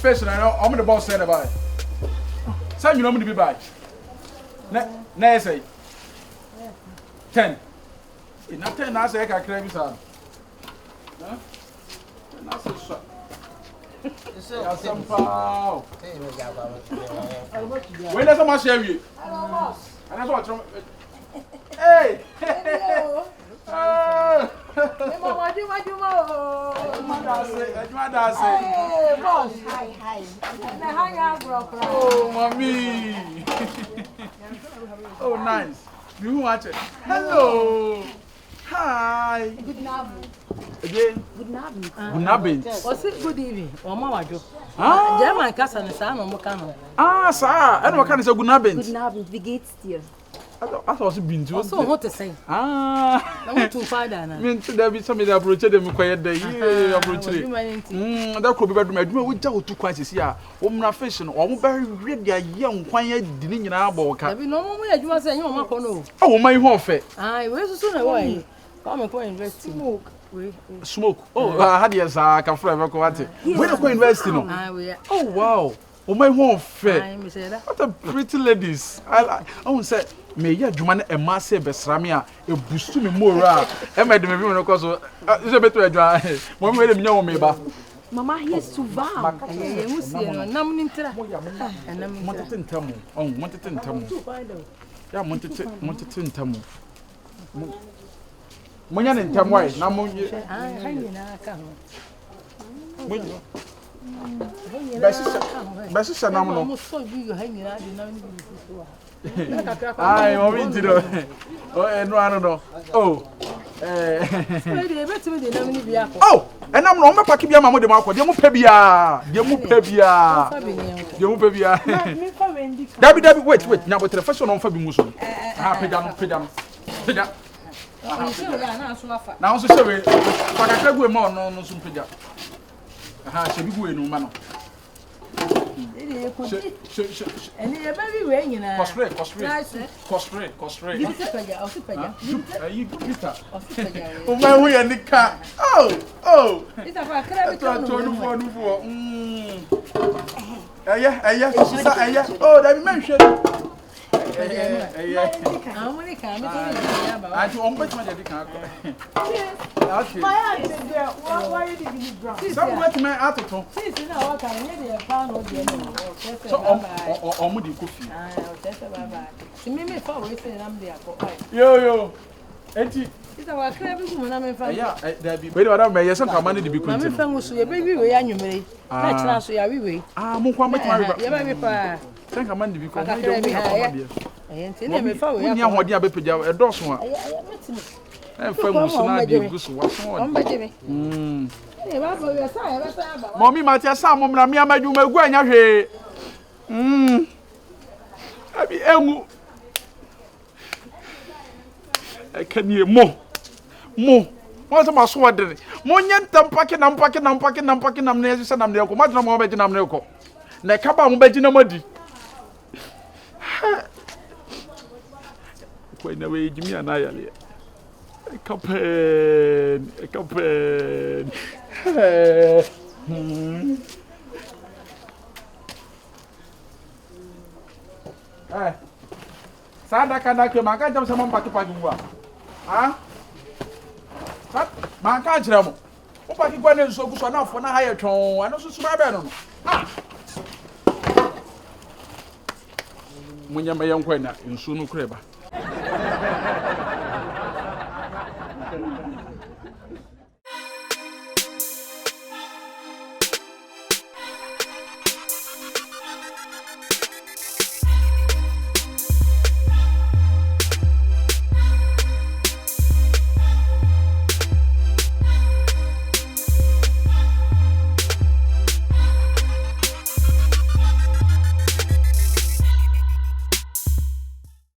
fish na I'm the boss said about. Say you know me to be back. Na say 10. Na 10 na say ka kra bi sa. Huh? Na say so. Ya sampa. When there's so much share we. And that's what hey. Mama, do what you want. Hey, boss. Hi. Oh, mommy. Oh, nice. You watch it. Hello. Hi. Good night. Again. Good night. Good night. What's it? Good evening. Oh, Mama, Jo. Ah, German cousin is an Omokano. ah, sir. I know what kind of good night. Good night. We get still. I thought been to. So what to say? Ah, I want to find out. mean to there be somebody that approached them quiet day. Yeah, approach it. That could be better. My we just too quite here. Woman fashion or very ready a young quiet dinning in our book. I be no more. You must say you want to. Oh, my home fair. I where's soon away. Come and go invest. Smoke. Smoke. Oh, I had yes, I can forever go at it. When I go invest in. Oh, wow. Oh, my home fair. What a pretty ladies. I won't say. Me ya dwuma na emase besrame a ebustu me mora e me de me bi no koso is beto adwa mo me dem nya wo me ba Mama here suva eh mu sie no nam ni ntira enam mo tete ntamu on mo tete ntamu ya mo tete ntamu mo nya ne ntamu ai na mo ha nyina ka ho Basisa nam no mo so bi ha nyina de na ni bi so wa ai mo bi tiro no oh oh enam no me paki bia ma mo de ma akọ de mo pa bia Dabi wait nya bo telephone no fa bi mu so pega na so shewe pakaka gu e ma no so pega shebi gu e no ma no Any baby way, you know. Costre. You Peter. Oh, my way and the car. Oh. It's a crab. Yeah. Oh, that mentioned. How many can I do on bet my daddy can't. My aunt there. Why did you drown? Some wet my article. Since you know what I need a pound of the So, or moody coffee. Bye. See me for wasting I'm there. Yo. Eti. It's our crab woman. I'm in front. Yeah, there be. Wait, what I'm may some money to be I'm in front with your baby way and you may. That's not we. Ah, Mukwa make my baby. Thank a man to be called. I don't have a nya hodi abepeja edoso a e fa mu so na de gusu waso mommy matia sa momra me amadwuma egu anya hwe abi engu e kanie mo wọ́n sọ ma so wọ́n mo nye ntampake nam na yesi nam na ko ma dina mo be nam na ko na ka ba mo be gina madi When away Jimmy and I a campaign. Sada kana ke maka jam sama paki wa. Ah? Sat maka jira mo. O paki kwa ne so guso na afo na ha ye twon. Ano so suma be no. Ah. Munya me yankwa na nsu no kureba.